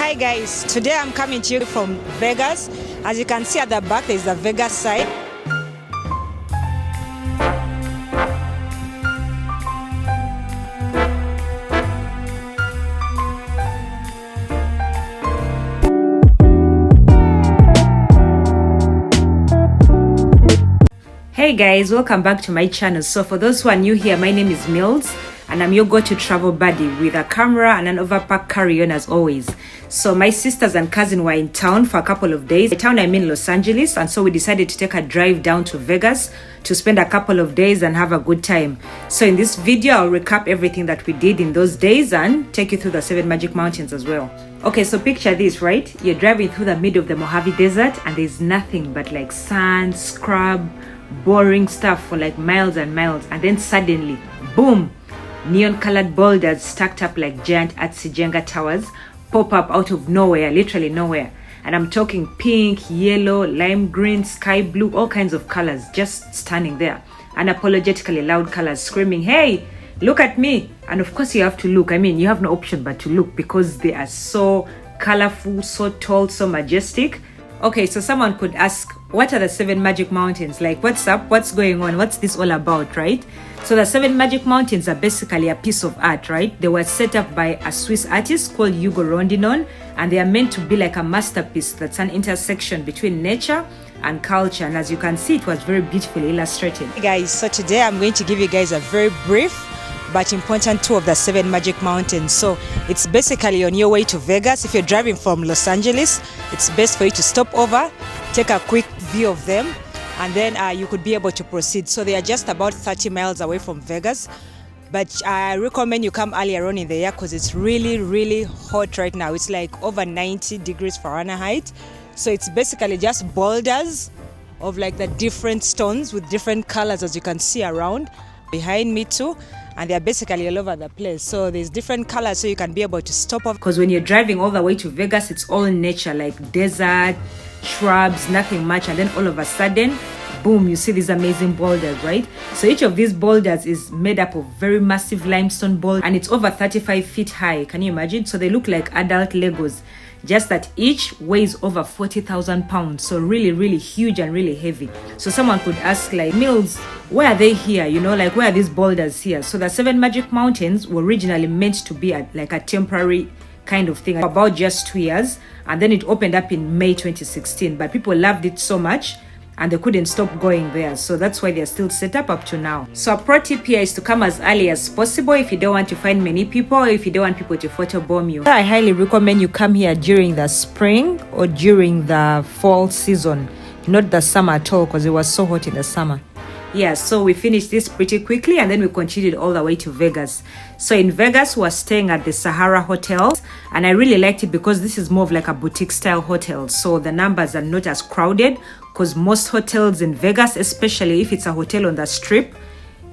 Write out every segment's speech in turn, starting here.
Hi guys, today I'm coming to you from Vegas. As you can see at the back, there's the Vegas side. Hey guys, welcome back to my channel. So for those who are new here, my name is Mills and I'm your go-to travel buddy with a camera and an overpack carry-on as always. So my sisters and cousin were in town for a couple of days. The town I mean Los Angeles, and so we decided to take a drive down to Vegas to spend a couple of days and have a good time. So in this video, I'll recap everything that we did in those days and take you through the 7 magic mountains as well. Okay, so picture this, right? You're driving through the middle of the Mojave Desert and there's nothing but like sand, scrub, boring stuff for like miles and miles, and then suddenly, boom, neon colored boulders stacked up like giant artsy Jenga towers pop up out of nowhere, literally nowhere. And I'm talking pink, yellow, lime green, sky blue, all kinds of colors just standing there, unapologetically loud colors screaming, hey, look at me. And of course you have to look. I mean, you have no option but to look because they are so colorful, so tall, so majestic. Okay, so someone could ask, what are the 7 magic mountains? Like, what's up? What's going on? What's this all about, right? So the 7 magic mountains are basically a piece of art, right? They were set up by a Swiss artist called Hugo Rondinon, and they are meant to be like a masterpiece that's an intersection between nature and culture. And as you can see, it was very beautifully illustrated. Hey guys, so today I'm going to give you guys a very brief but important tour of the 7 magic mountains. So it's basically on your way to Vegas. If you're driving from Los Angeles, it's best for you to stop over, take a quick view of them, and then you could be able to proceed. So they are just about 30 miles away from Vegas, but I recommend you come earlier on in the year because it's really hot right now. It's like over 90 degrees Fahrenheit. So it's basically just boulders of like the different stones with different colors, as you can see around behind me too, and they're basically all over the place. So there's different colors, so you can be able to stop off. Because when you're driving all the way to Vegas, it's all nature, like desert, shrubs, nothing much, and then all of a sudden, boom, you see these amazing boulders, right? So each of these boulders is made up of very massive limestone boulders, and it's over 35 feet high. Can you imagine? So they look like adult Legos, just that each weighs over 40,000 pounds. So really huge and really heavy. So someone could ask like, Mills, where are they here? You know, like where are these boulders here? So the 7 magic mountains were originally meant to be like a temporary kind of thing, about just 2 years, and then it opened up in May 2016. But people loved it so much and they couldn't stop going there, so that's why they're still set up to now. So a pro tip here is to come as early as possible if you don't want to find many people, or if you don't want people to photobomb you. I highly recommend you come here during the spring or during the fall season, not the summer at all, because it was so hot in the summer. Yeah, so we finished this pretty quickly and then we continued all the way to Vegas. So in Vegas, we were staying at the Sahara Hotel, and I really liked it because this is more of like a boutique style hotel. So the numbers are not as crowded, because most hotels in Vegas, especially if it's a hotel on the strip,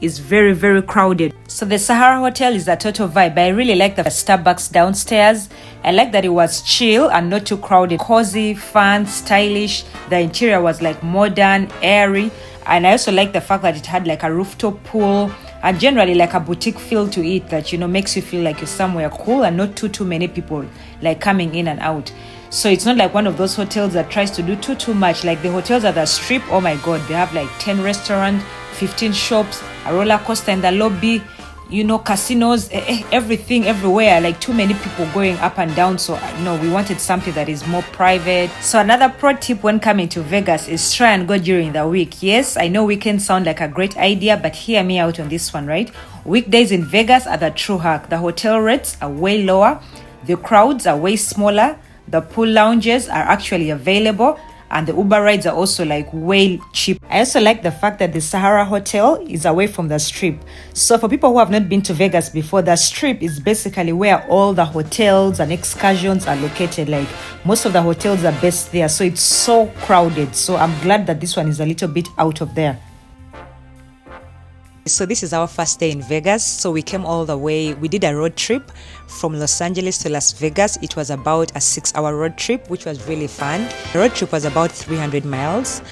is very crowded. So the Sahara Hotel is a total vibe. I really like the Starbucks downstairs. I like that it was chill and not too crowded. Cozy, fun, stylish. The interior was like modern, airy. And I also like the fact that it had like a rooftop pool and generally like a boutique feel to it that, you know, makes you feel like you're somewhere cool and not too many people like coming in and out. So it's not like one of those hotels that tries to do too much. Like the hotels at the strip, oh my god, they have like 10 restaurants, 15 shops, a roller coaster in the lobby, you know, casinos, everything everywhere, like too many people going up and down. So no, we wanted something that is more private. So another pro tip when coming to Vegas is try and go during the week. Yes, I know weekends sound like a great idea, but hear me out on this one, right? Weekdays in Vegas are the true hack. The hotel rates are way lower, the crowds are way smaller, the pool lounges are actually available, and the Uber rides are also like way cheap. I also like the fact that the Sahara Hotel is away from the strip. So for people who have not been to Vegas before, the strip is basically where all the hotels and excursions are located. Like most of the hotels are based there, so it's so crowded. So I'm glad that this one is a little bit out of there. So this is our first day in Vegas. So we came all the way, we did a road trip from Los Angeles to Las Vegas. It was about a 6-hour road trip, which was really fun. The road trip was about 300 miles.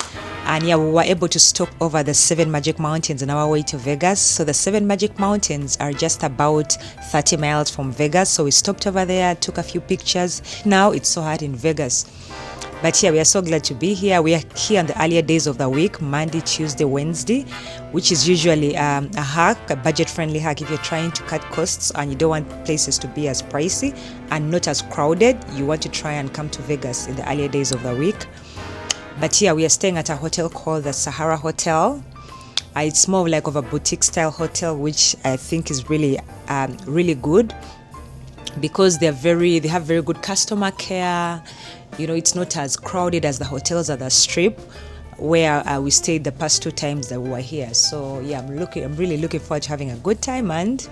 And yeah, we were able to stop over the 7 Magic Mountains on our way to Vegas. So the 7 Magic Mountains are just about 30 miles from Vegas. So we stopped over there, took a few pictures. Now it's so hot in Vegas. But yeah, we are so glad to be here. We are here on the earlier days of the week, Monday, Tuesday, Wednesday, which is usually a hack, a budget-friendly hack if you're trying to cut costs and you don't want places to be as pricey and not as crowded. You want to try and come to Vegas in the earlier days of the week. But yeah, we are staying at a hotel called the Sahara Hotel. It's more like of a boutique style hotel, which I think is really good because they have very good customer care. You know, it's not as crowded as the hotels at the Strip where we stayed the past 2 times that we were here. So yeah, I'm really looking forward to having a good time. And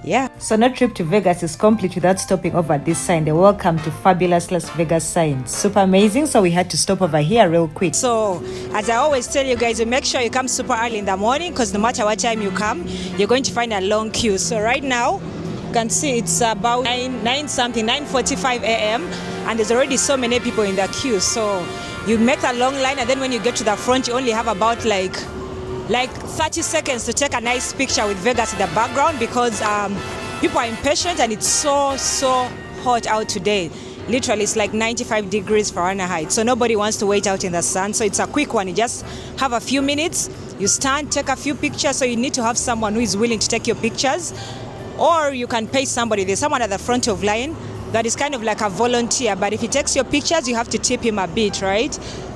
yeah, so no trip to Vegas is complete without stopping over this sign, the welcome to fabulous Las Vegas sign. Super amazing. So we had to stop over here real quick. So as I always tell you guys, make sure you come super early in the morning because no matter what time you come, you're going to find a long queue. So right now you can see it's about 9:45 a.m. and there's already so many people in the queue. So you make a long line, and then when you get to the front, you only have about like 30 seconds to take a nice picture with Vegas in the background because people are impatient and it's so hot out today. Literally, it's like 95 degrees Fahrenheit. So nobody wants to wait out in the sun. So it's a quick one. You just have a few minutes, you stand, take a few pictures. So you need to have someone who is willing to take your pictures, or you can pay somebody. There's someone at the front of line that is kind of like a volunteer, but if he takes your pictures, you have to tip him a bit, right?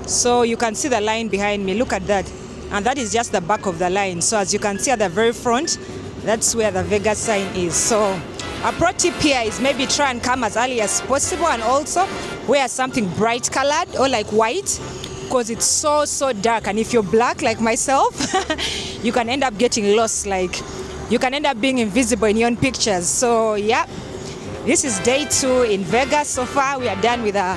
So you can see the line behind me. Look at that. And that is just the back of the line. So as you can see at the very front, that's where the Vegas sign is. So a pro tip here is maybe try and come as early as possible, and also wear something bright colored or like white because it's so dark. And if you're black like myself, you can end up getting lost. Like you can end up being invisible in your own pictures. So yeah, this is day 2 in Vegas. So far we are done with a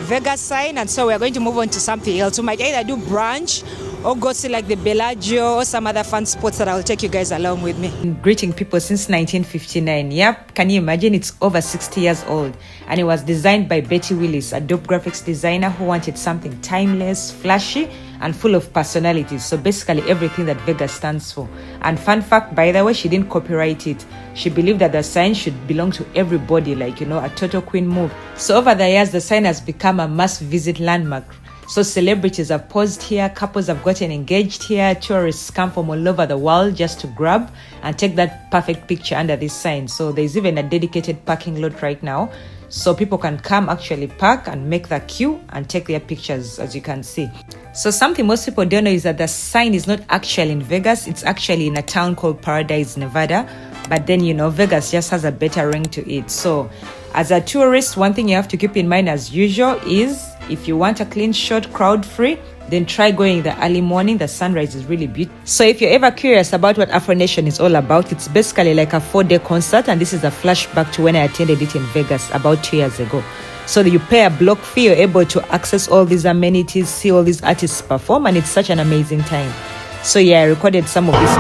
Vegas sign, and so we're going to move on to something else. We might either do brunch or go see like the Bellagio or some other fun spots that I'll take you guys along with me. Greeting people since 1959. Yep, can you imagine? It's over 60 years old, and it was designed by Betty Willis, a dope graphics designer who wanted something timeless, flashy, and full of personalities. So basically everything that Vegas stands for. And fun fact, by the way, she didn't copyright it. She believed that the sign should belong to everybody, like, you know, a total queen move. So over the years, the sign has become a must-visit landmark. So celebrities have posed here, couples have gotten engaged here, tourists come from all over the world just to grab and take that perfect picture under this sign. So there's even a dedicated parking lot right now. So people can come actually park and make the queue and take their pictures, as you can see. So something most people don't know is that the sign is not actually in Vegas. It's actually in a town called Paradise, Nevada. But then, you know, Vegas just has a better ring to it. So as a tourist, one thing you have to keep in mind as usual is if you want a clean shot, crowd-free, then try going in the early morning. The sunrise is really beautiful. So if you're ever curious about what Afronation is all about, it's basically like a 4-day concert, and this is a flashback to when I attended it in Vegas about 2 years ago. So you pay a block fee, you're able to access all these amenities, see all these artists perform, and it's such an amazing time. So yeah, I recorded some of this.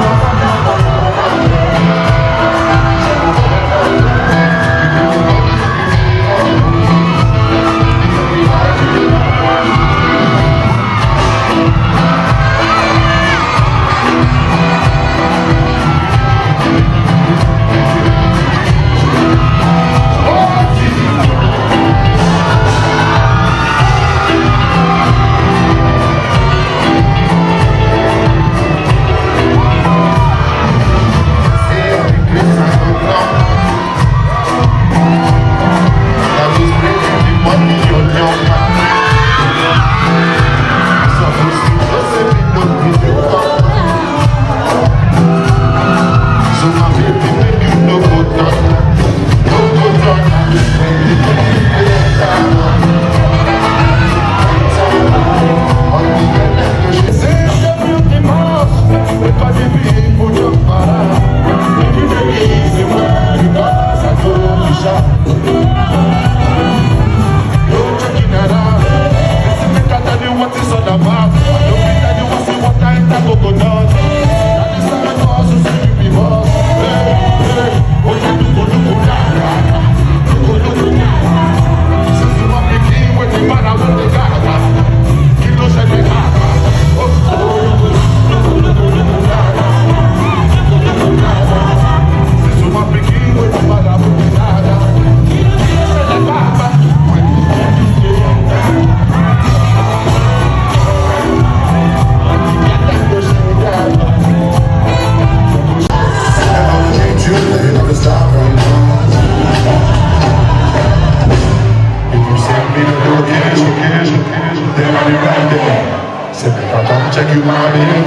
Come check you, my baby.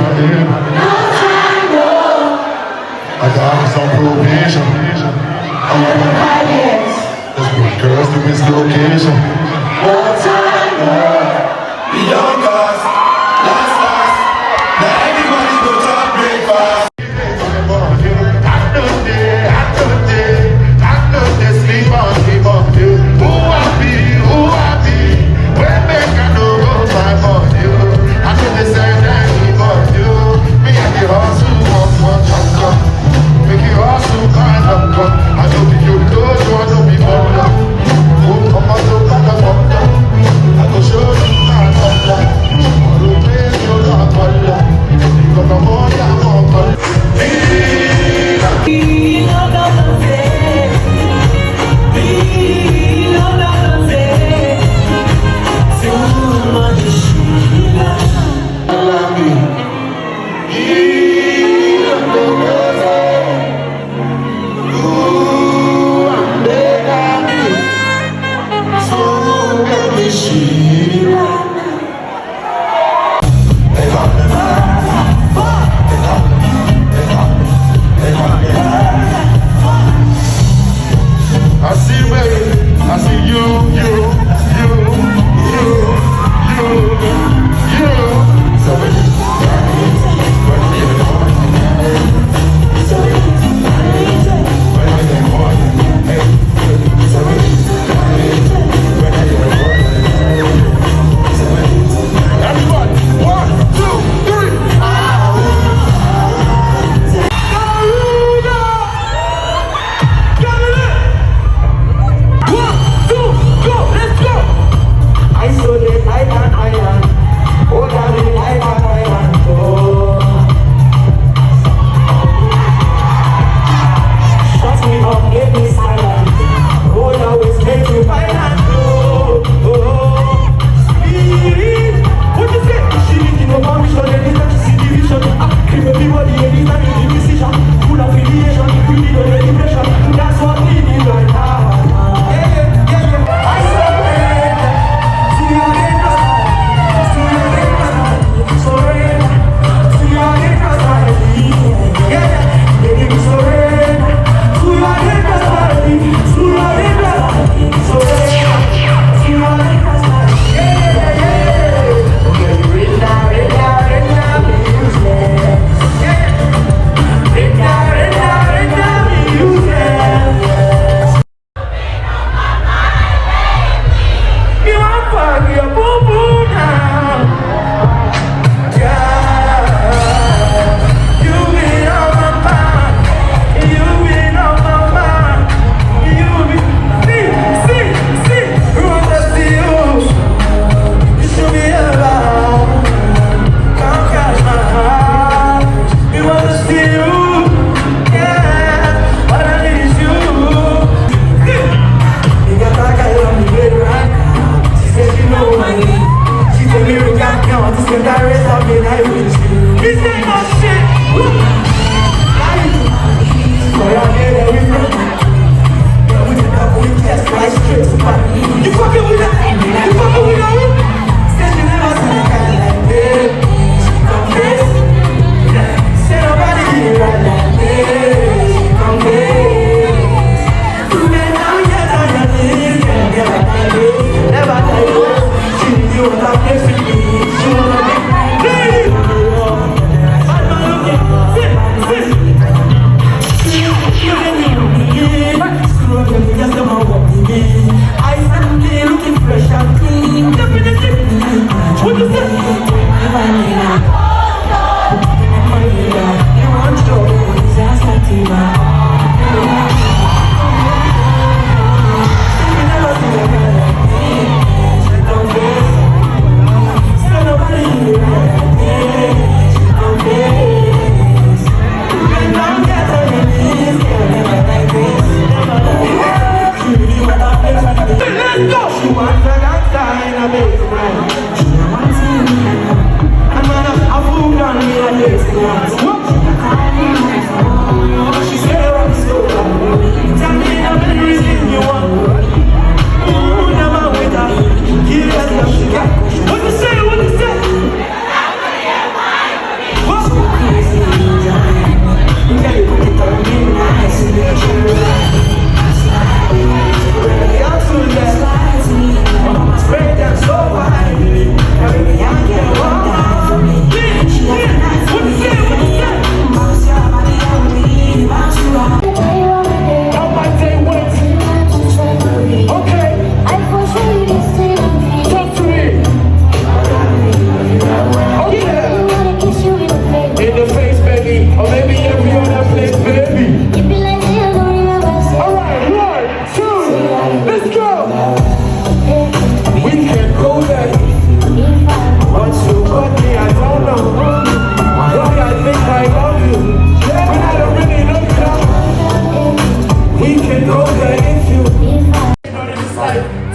I got some probation. I'm on the highest. Let's bring girls to this location. One time, the young guys, last us. Now everybody go to breakfast. Sleep on you. Who I be, when make I know go fight for you. I feel the same thing for you. Me and the hustle, one come. Make you hustle, come. I know be you, I know be more. Oh, come on, so back up. I go show you my thunder. I don't play your love, you got the money, I'm on fire.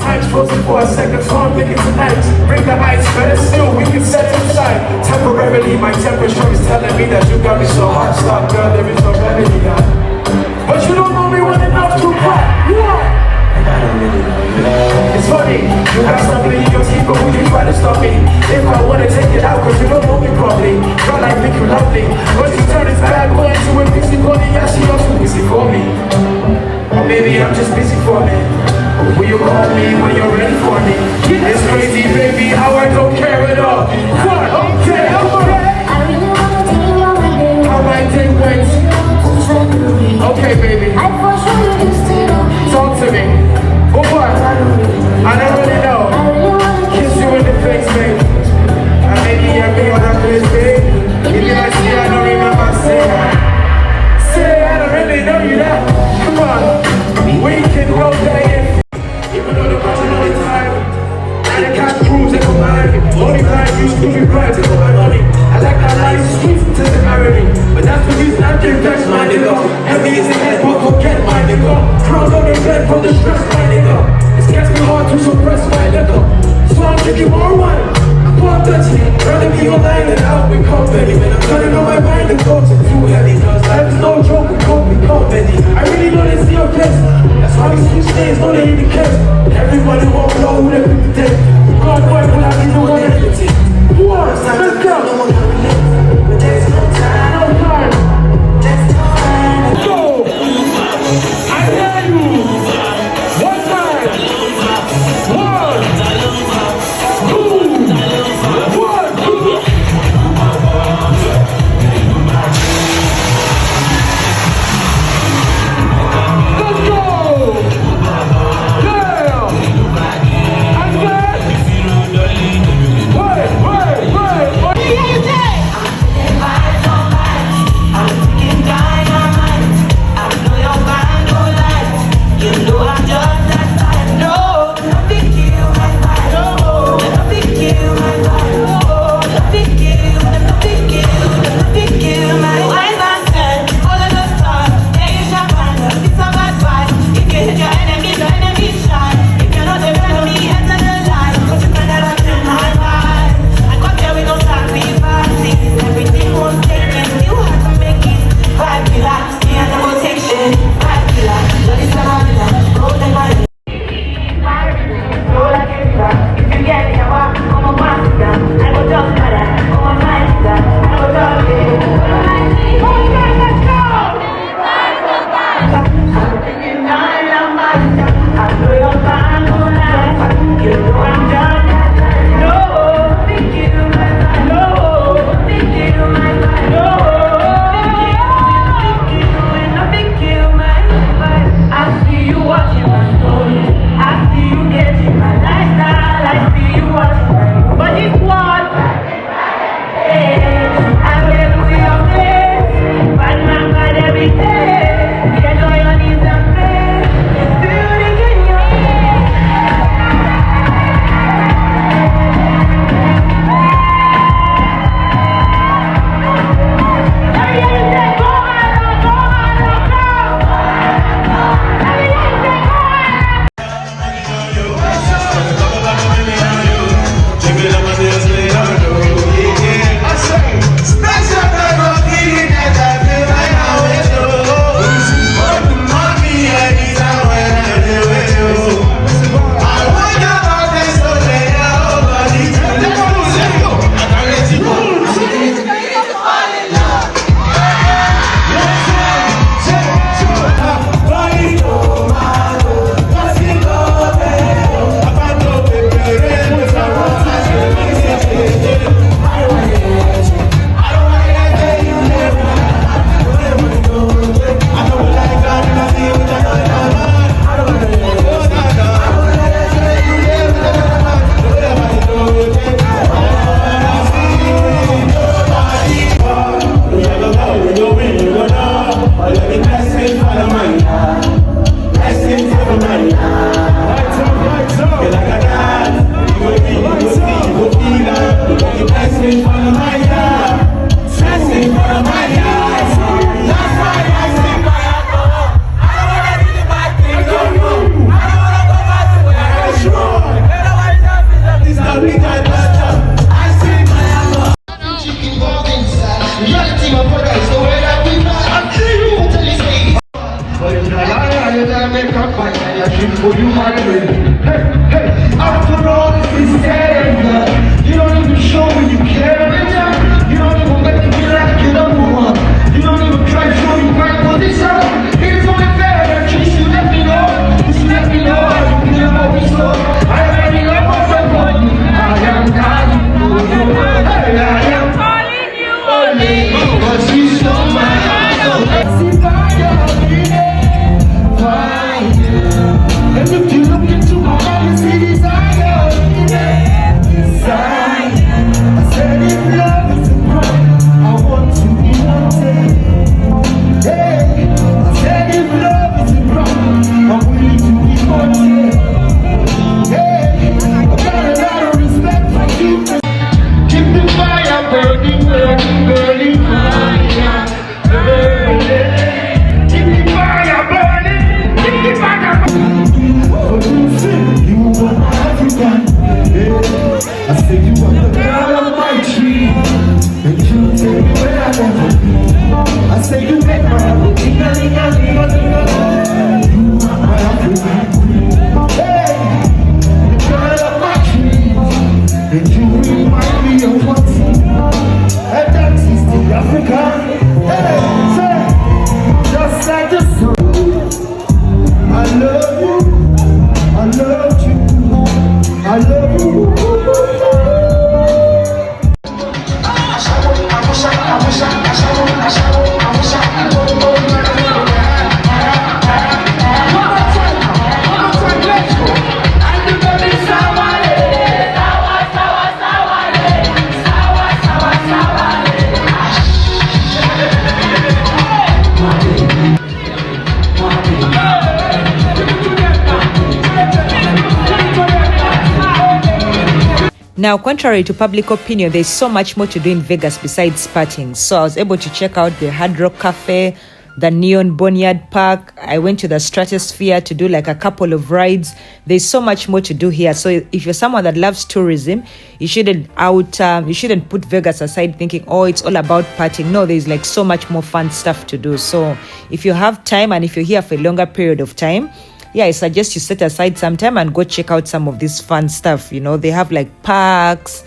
Time's frozen for a second, so I'm thinking tonight. Bring the ice, better still, we can set aside. Temporarily, my temperature is telling me that you got me so hot. Stop, girl, there is no remedy now. But you don't know me well enough to cry. What? It's funny, you got something in your teeth, but when you try to stop me, if I wanna take it out, cause you don't know me properly. Girl, I think you lovely, but you turn this bad boy into a busy body. Yeah, she also busy for me. Or maybe I'm just busy for me. Will you call me when you're ready for me? It's crazy, baby, how I don't care at all. What? Okay, I really wanna take your wedding. How my day went. Okay, baby. I for sure you used to know. Talk to me. Oh, what? I don't really know. I really wanna Kiss you in the face, baby. And maybe you're me on that place, baby. If you like, see, I don't remember saying that. Say, I don't really know you that. Come on. We can go there. Even though the version of the time, and the cash proves it combined. Only time you should be bright to go my money. I like that life sweet to the irony. But that's the reason I can vex my nigga. Heavy is the head, but forget my nigga. Crown on the bed from the stress, my nigga. It gets me hard to suppress my nigga. So I'm drinking more wine. I'm dirty. Rather be online than out with company. Man, I'm turning on my mind and thoughts are too heavy. Cause life is no joke, we can't be comedy. I really know they see your face. That's why we switch names, know they in the case. Everybody won't know who they pick the day. God boy, will I be the one that hits it? Let's go. but there's no time. No time. There's no time. Go. I dare you. One time. One. Two. One. Let's go. Yeah. I said. Wait. You know I'm just that I know. Nothing you say you are the girl of my dream, and you take me where I never been. I say you make my heart go ding-a-ling-a-ling-a-ling-a. You are my African queen. Hey, the girl of my dreams, and you remind me of what's and that is the African. Hey, say, just like the sun. I love you, I love you, I love you. Now, contrary to public opinion, there's so much more to do in Vegas besides partying. So I was able to check out the Hard Rock Cafe, the Neon Boneyard Park. I went to the Stratosphere to do like a couple of rides. There's so much more to do here. So if you're someone that loves tourism, you shouldn't put Vegas aside thinking, oh, it's all about partying. No, there's like so much more fun stuff to do. So if you have time and if you're here for a longer period of time, yeah, I suggest you set aside some time and go check out some of this fun stuff. You know, they have like parks,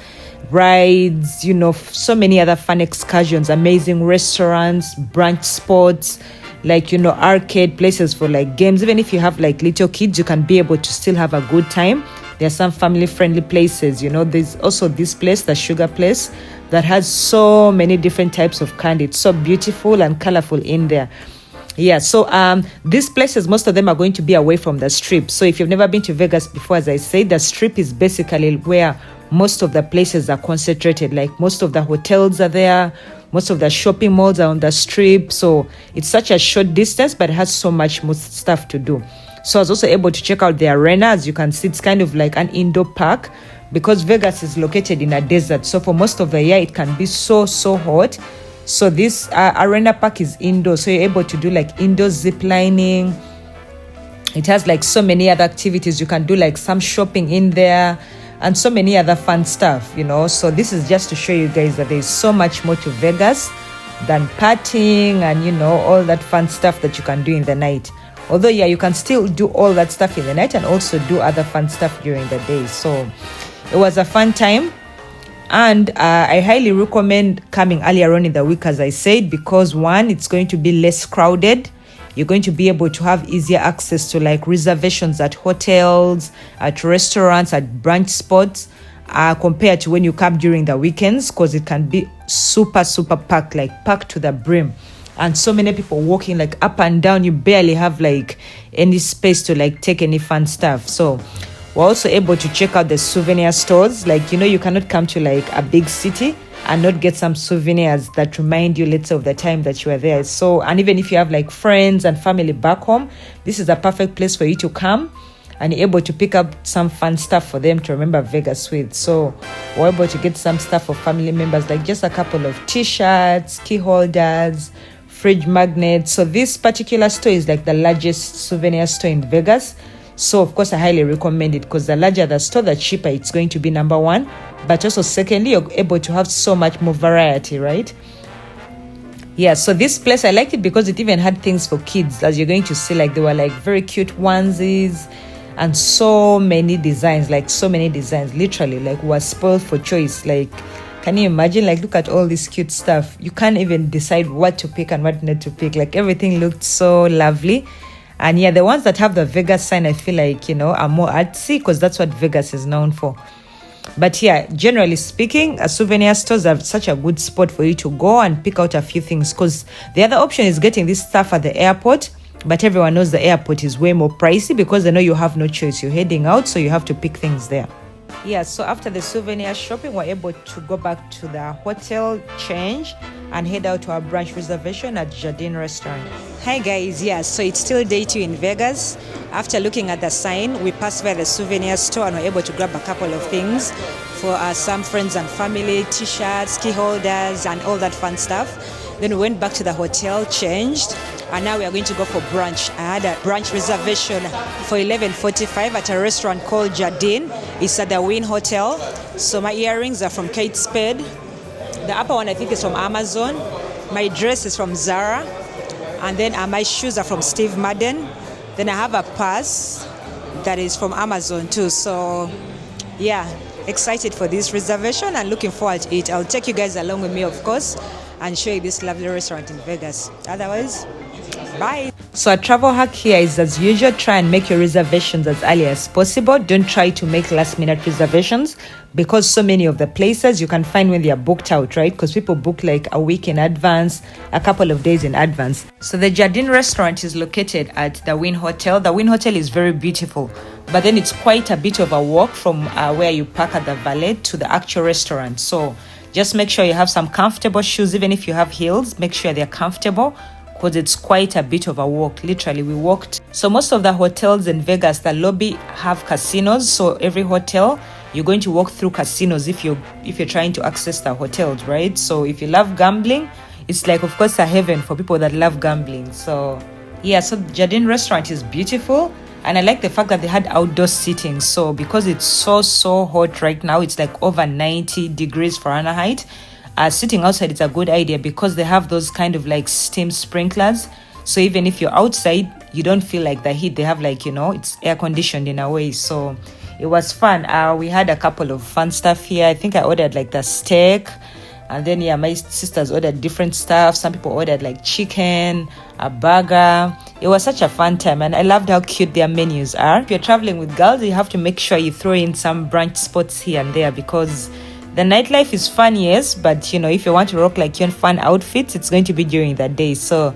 rides, you know, so many other fun excursions, amazing restaurants, brunch spots, like, you know, arcade places for like games. Even if you have like little kids, you can be able to still have a good time. There are some family friendly places. You know, there's also this place, the Sugar Place, that has so many different types of candy. It's so beautiful and colorful in there. Yeah, so these places, most of them are going to be away from the strip. So if you've never been to Vegas before, as I said, the strip is basically where most of the places are concentrated. Like most of the hotels are there, most of the shopping malls are on the strip. So it's such a short distance, but it has so much more stuff to do. So I was also able to check out the arena. As you can see, it's kind of like an indoor park because Vegas is located in a desert. So for most of the year, it can be so hot. So this arena park is indoor, so you're able to do like indoor zip lining. It has like so many other activities. You can do like some shopping in there and so many other fun stuff, you know. So this is just to show you guys that there's so much more to Vegas than partying and, you know, all that fun stuff that you can do in the night. Although, yeah, you can still do all that stuff in the night and also do other fun stuff during the day. So it was a fun time. And I highly recommend coming earlier on in the week, as I said, because one, it's going to be less crowded. You're going to be able to have easier access to like reservations at hotels, at restaurants, at brunch spots, compared to when you come during the weekends, because it can be super packed, like packed to the brim. And so many people walking like up and down, you barely have like any space to like take any fun stuff. So we're also able to check out the souvenir stores. Like, you know, you cannot come to like a big city and not get some souvenirs that remind you, let's say, of the time that you were there. So, and even if you have like friends and family back home, this is a perfect place for you to come and you're able to pick up some fun stuff for them to remember Vegas with. So we're able to get some stuff for family members, like just a couple of t-shirts, key holders, fridge magnets. So this particular store is like the largest souvenir store in Vegas. So of course I highly recommend it, because the larger the store, the cheaper it's going to be, number one. But also secondly, you're able to have so much more variety, right? Yeah, so this place, I liked it because it even had things for kids. As you're going to see, like, they were like very cute onesies and so many designs, literally, like, was spoiled for choice. Like, can you imagine? Like, look at all this cute stuff. You can't even decide what to pick and what not to pick. Like, everything looked so lovely. And yeah, the ones that have the Vegas sign, I feel like, you know, are more artsy, because that's what Vegas is known for. But yeah, generally speaking, souvenir stores are such a good spot for you to go and pick out a few things, because the other option is getting this stuff at the airport. But everyone knows the airport is way more pricey, because they know you have no choice. You're heading out, so you have to pick things there. Yeah, so after the souvenir shopping, we're able to go back to the hotel, change, and head out to our brunch reservation at Jardin restaurant. Hi guys, yeah, so it's still day 2 in Vegas. After looking at the sign, we passed by the souvenir store and were able to grab a couple of things for some friends and family, t-shirts, key holders, and all that fun stuff. Then we went back to the hotel, changed, And now we are going to go for brunch. I had a brunch reservation for 11:45 at a restaurant called Jardin. It's at the Wynn Hotel. So my earrings are from Kate Spade. The upper one I think is from Amazon. My dress is from Zara. And then my shoes are from Steve Madden. Then I have a purse that is from Amazon too. So yeah, excited for this reservation and looking forward to it. I'll take you guys along with me, of course, and show you this lovely restaurant in Vegas. Otherwise, bye. So a travel hack here is, as usual, try and make your reservations as early as possible. Don't try to make last minute reservations, because so many of the places you can find when they are booked out, right? Because people book like a week in advance, a couple of days in advance. So the Jardin restaurant is located at the Wynn Hotel. The Wynn Hotel is very beautiful, but then it's quite a bit of a walk from where you park at the valet to the actual restaurant. So just make sure you have some comfortable shoes. Even if you have heels, make sure they're comfortable, because it's quite a bit of a walk. Literally, we walked. So most of the hotels in Vegas, the lobby have casinos. So every hotel, you're going to walk through casinos if you're trying to access the hotels, right? So if you love gambling, it's like, of course, a heaven for people that love gambling. So yeah, so the Jardin restaurant is beautiful. And I like the fact that they had outdoor seating. So because it's so hot right now, it's like over 90 degrees Fahrenheit. Sitting outside is a good idea, because they have those kind of like steam sprinklers. So even if you're outside, you don't feel like the heat. They have like, it's air conditioned in a way. So it was fun. We had a couple of fun stuff here. I think I ordered like the steak. And then, yeah, my sisters ordered different stuff. Some people ordered like chicken, a burger. It was such a fun time. And I loved how cute their menus are. If you're traveling with girls, you have to make sure you throw in some brunch spots here and there, because the nightlife is fun, yes, but if you want to rock like your fun outfits, it's going to be during the day. So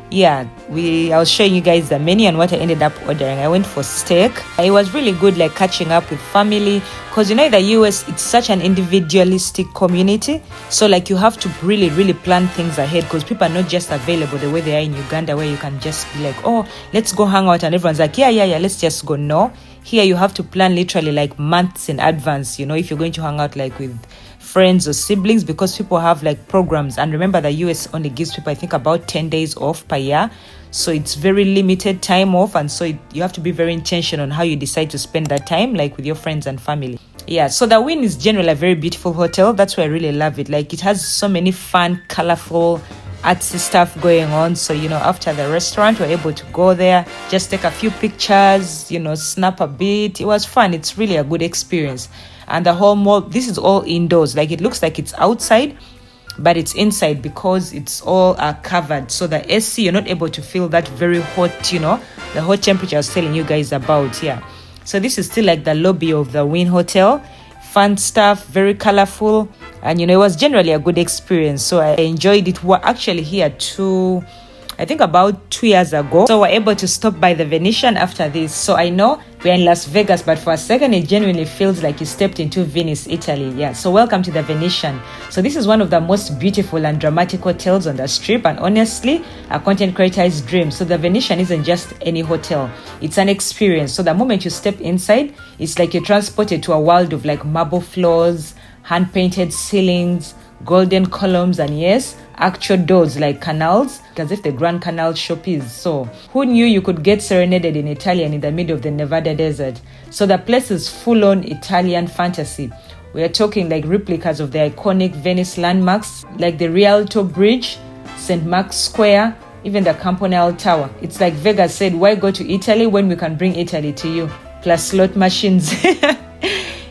yeah, I was showing you guys the menu and what I ended up ordering. I went for steak. It was really good, like catching up with family, because in the US, it's such an individualistic community. So like you have to really plan things ahead, because people are not just available the way they are in Uganda, where you can just be like, oh, let's go hang out, and everyone's like, yeah, let's just go. No, here you have to plan literally like months in advance, if you're going to hang out like with friends or siblings, because people have like programs. And remember, the US only gives people, I think, about 10 days off per year. So it's very limited time off. And so you have to be very intentional on how you decide to spend that time, like with your friends and family. Yeah, so the Wynn is generally a very beautiful hotel. That's why I really love it. Like, it has so many fun, colorful, artsy stuff going on. So after the restaurant, we're able to go there, just take a few pictures, snap a bit. It was fun. It's really a good experience. And the whole mall, this is all indoors. Like, it looks like it's outside, but it's inside, because it's all covered. So the AC, you're not able to feel that very hot, the hot temperature I was telling you guys about. Yeah, so this is still like the lobby of the Wynn Hotel. Fun stuff, very colorful, and it was generally a good experience. So I enjoyed it. We're actually here I think about 2 years ago. So we're able to stop by the Venetian after this. So I know we're in Las Vegas, but for a second it genuinely feels like you stepped into Venice, Italy. Yeah, so welcome to the Venetian. So this is one of the most beautiful and dramatic hotels on the strip, and honestly, a content creator's dream. So the Venetian isn't just any hotel, it's an experience. So the moment you step inside, it's like you're transported to a world of like marble floors, hand-painted ceilings, golden columns, and yes, actual doors like canals, as if the Grand Canal shop is. So who knew you could get serenaded in Italian in the middle of the Nevada desert? So the place is full-on Italian fantasy. We are talking like replicas of the iconic Venice landmarks, like the Rialto Bridge, St. Mark's Square, even the Campanile Tower. It's like Vegas said, why go to Italy when we can bring Italy to you? Plus slot machines.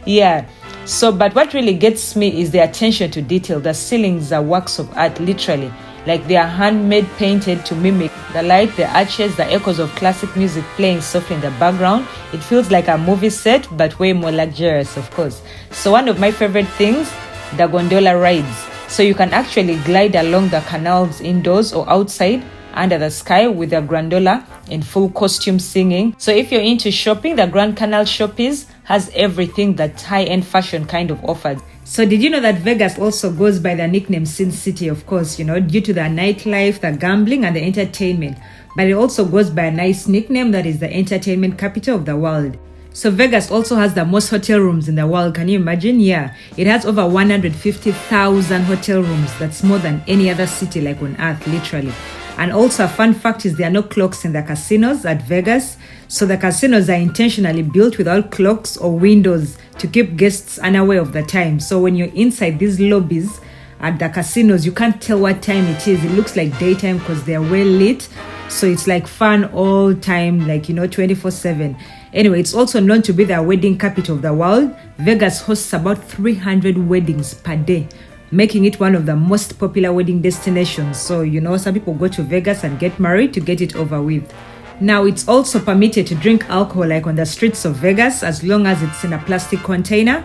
Yeah. So, but what really gets me is the attention to detail. The ceilings are works of art, literally. Like they are handmade, painted to mimic the light, the arches, the echoes of classic music playing softly in the background. It feels like a movie set, but way more luxurious, of course. So one of my favorite things, the gondola rides. So you can actually glide along the canals indoors or outside under the sky with a gondola in full costume singing. So if you're into shopping, the Grand Canal Shoppies has everything that high-end fashion kind of offers. So did you know that Vegas also goes by the nickname Sin City, of course, due to the nightlife, the gambling, and the entertainment. But it also goes by a nice nickname that is the entertainment capital of the world. So Vegas also has the most hotel rooms in the world. Can you imagine? Yeah, it has over 150,000 hotel rooms. That's more than any other city like on earth, literally. And also a fun fact is there are no clocks in the casinos at Vegas. So the casinos are intentionally built without clocks or windows to keep guests unaware of the time. So when you're inside these lobbies at the casinos, you can't tell what time it is. It looks like daytime because they're well lit. So it's like fun all time, like, 24/7. Anyway, it's also known to be the wedding capital of the world. Vegas hosts about 300 weddings per day, making it one of the most popular wedding destinations. So, some people go to Vegas and get married to get it over with. Now, it's also permitted to drink alcohol like on the streets of Vegas as long as it's in a plastic container.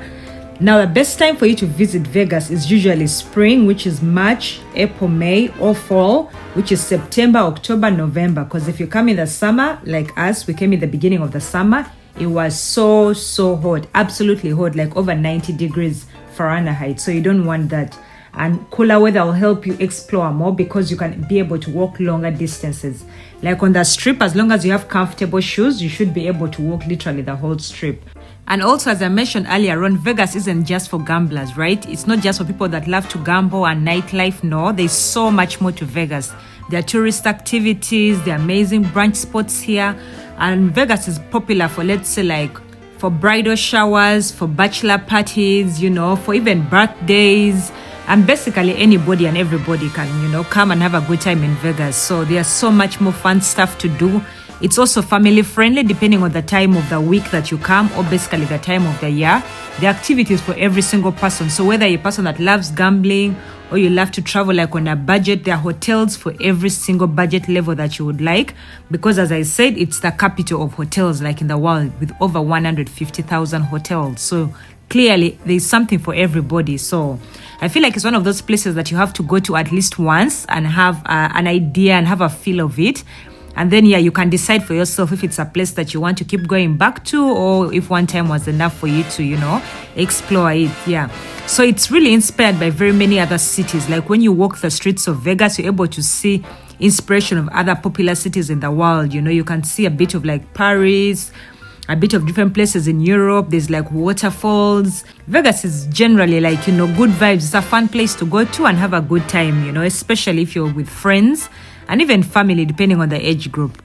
Now, the best time for you to visit Vegas is usually spring, which is March, April, May, or fall, which is September, October, November. Because if you come in the summer, like us, we came in the beginning of the summer, it was so hot, absolutely hot, like over 90 degrees Fahrenheit. So you don't want that. And cooler weather will help you explore more because you can be able to walk longer distances. Like on the strip, as long as you have comfortable shoes, you should be able to walk literally the whole strip. And also, as I mentioned earlier on, Vegas isn't just for gamblers, right? It's not just for people that love to gamble and nightlife. No, there's so much more to Vegas. There are tourist activities, there are amazing brunch spots here. And Vegas is popular for, let's say, like, for bridal showers, for bachelor parties, for even birthdays. And basically anybody and everybody can, come and have a good time in Vegas. So there's so much more fun stuff to do. It's also family friendly depending on the time of the week that you come, or basically the time of the year. The activities for every single person. So whether you're a person that loves gambling or you love to travel like on a budget, there are hotels for every single budget level that you would like. Because as I said, it's the capital of hotels like in the world with over 150,000 hotels. So clearly there's something for everybody. So I feel like it's one of those places that you have to go to at least once and have an idea and have a feel of it. And then, you can decide for yourself if it's a place that you want to keep going back to, or if one time was enough for you to, explore it. Yeah. So it's really inspired by very many other cities. Like when you walk the streets of Vegas, you're able to see inspiration of other popular cities in the world. You can see a bit of like Paris, a bit of different places in Europe. There's like waterfalls. Vegas is generally like, good vibes. It's a fun place to go to and have a good time, especially if you're with friends and even family, depending on the age group.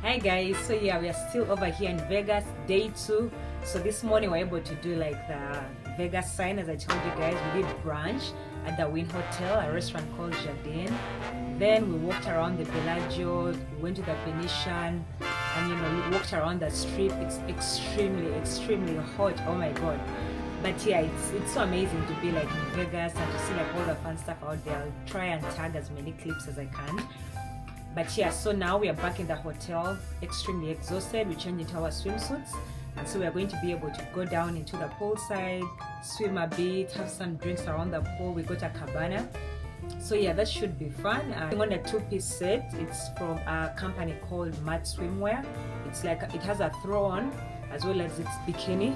Hi guys, so we are still over here in Vegas, day 2. So this morning we're able to do like the Vegas sign. As I told you guys, we did brunch at the Wynn Hotel, a restaurant called Jardin. Then we walked around the Bellagio, we went to the Venetian, and we walked around the strip. It's extremely hot, oh my god. But it's so amazing to be like in Vegas and to see like all the fun stuff out there. I'll try and tag as many clips as I can. But so now we are back in the hotel, extremely exhausted. We changed into our swimsuits, and so we are going to be able to go down into the poolside, swim a bit, have some drinks around the pool. We got a cabana, so that should be fun. I'm on a 2-piece set. It's from a company called Matt Swimwear. It's like it has a throw-on as well as its bikini.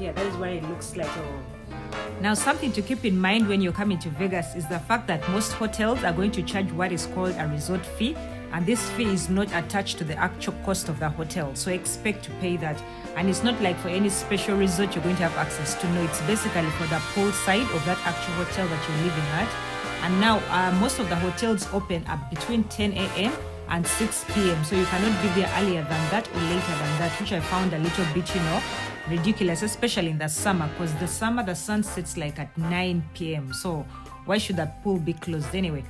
That is what it looks like. Now, something to keep in mind when you're coming to Vegas is the fact that most hotels are going to charge what is called a resort fee, and this fee is not attached to the actual cost of the hotel, so expect to pay that. And it's not like for any special resort you're going to have access to. No, it's basically for the poolside of that actual hotel that you're living at. And now most of the hotels open at between 10 a.m. and 6 p.m. so you cannot be there earlier than that or later than that, which I found a little bit ridiculous, especially in the summer, because the sun sets like at 9 p.m. so why should that pool be closed anyway?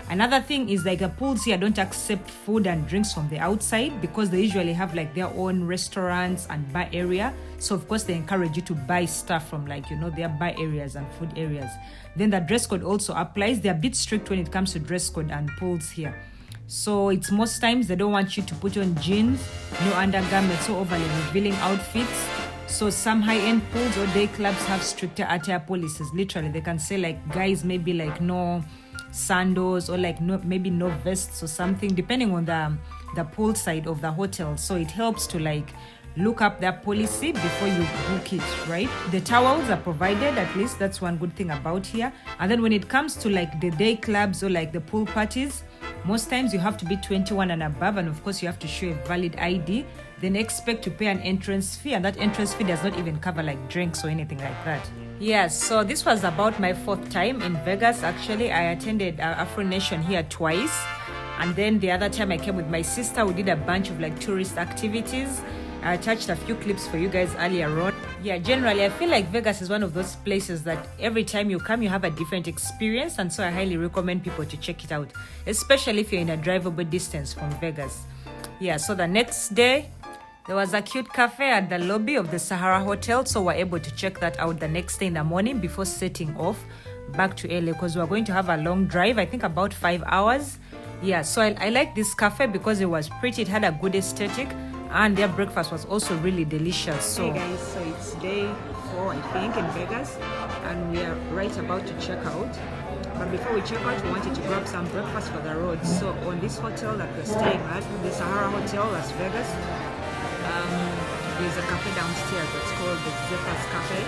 Another thing is like the pools here don't accept food and drinks from the outside because they usually have like their own restaurants and bar area. So of course they encourage you to buy stuff from like their bar areas and food areas. Then the dress code also applies. They're a bit strict when it comes to dress code and pools here. So it's most times they don't want you to put on jeans, no undergarments or overly revealing outfits. So some high-end pools or day clubs have stricter attire policies. Literally, they can say like guys maybe like no sandals or like maybe no vests or something, depending on the pool side of the hotel. So it helps to like look up their policy before you book it, right? The towels are provided, at least that's one good thing about here. And then when it comes to like the day clubs or like the pool parties, most times you have to be 21 and above, and of course you have to show a valid ID. Then expect to pay an entrance fee, and that entrance fee does not even cover like drinks or anything like that. Yes, so this was about my 4th time in Vegas. Actually, I attended Afro Nation here twice, And then the other time I came with my sister, we did a bunch of like tourist activities. I attached a few clips for you guys earlier on. Yeah, generally I feel like Vegas is one of those places that every time you come you have a different experience, and so I highly recommend people to check it out, especially if you're in a drivable distance from Vegas. Yeah, so the next day there was a cute cafe at the lobby of the Sahara Hotel, so we're able to check that out the next day in the morning before setting off back to LA, because we're going to have a long drive, I think about 5 hours. Yeah, so I like this cafe because it was pretty, it had a good aesthetic, and their breakfast was also really delicious. So Hey guys, so it's day 4 I think in Vegas, and we are right about to check out. But before we check out, we wanted to grab some breakfast for the road. So on this hotel that we're staying at, the Sahara Hotel, Las Vegas, there's a cafe downstairs that's called the Zephyr's Cafe.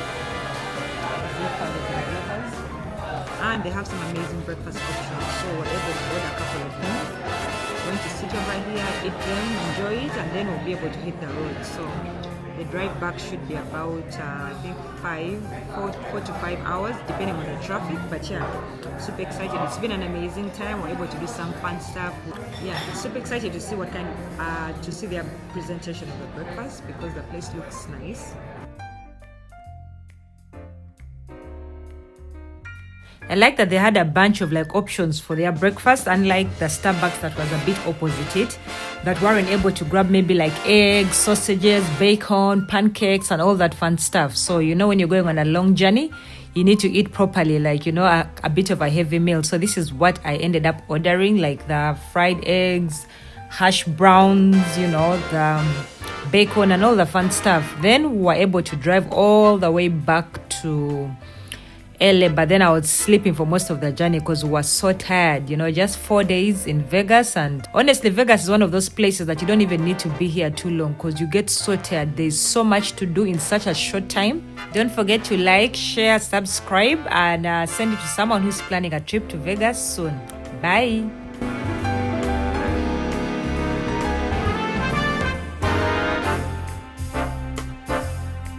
Zephyr with the Zephyrs. And they have some amazing breakfast options. So we're able to order a couple of them. We're going to sit over here, eat them, enjoy it, and then we'll be able to hit the road. So the drive back should be about I think 4 to 5 hours depending on the traffic. But yeah, super excited. It's been an amazing time. We're able to do some fun stuff. Yeah, super excited to see what kind to see their presentation of the breakfast, because the place looks nice. I like that they had a bunch of like options for their breakfast, unlike the Starbucks that was a bit opposite it, that weren't able to grab maybe like eggs, sausages, bacon, pancakes, and all that fun stuff. So you know, when you're going on a long journey, you need to eat properly, like, you know, a bit of a heavy meal. So this is what I ended up ordering, like the fried eggs, hash browns, you know, the bacon and all the fun stuff. Then we were able to drive all the way back to LA, but then I was sleeping for most of the journey because we were so tired, you know, just 4 days in Vegas. And honestly, Vegas is one of those places that you don't even need to be here too long because you get so tired. There's so much to do in such a short time. Don't forget to like, share, subscribe, and send it to someone who's planning a trip to Vegas soon. Bye.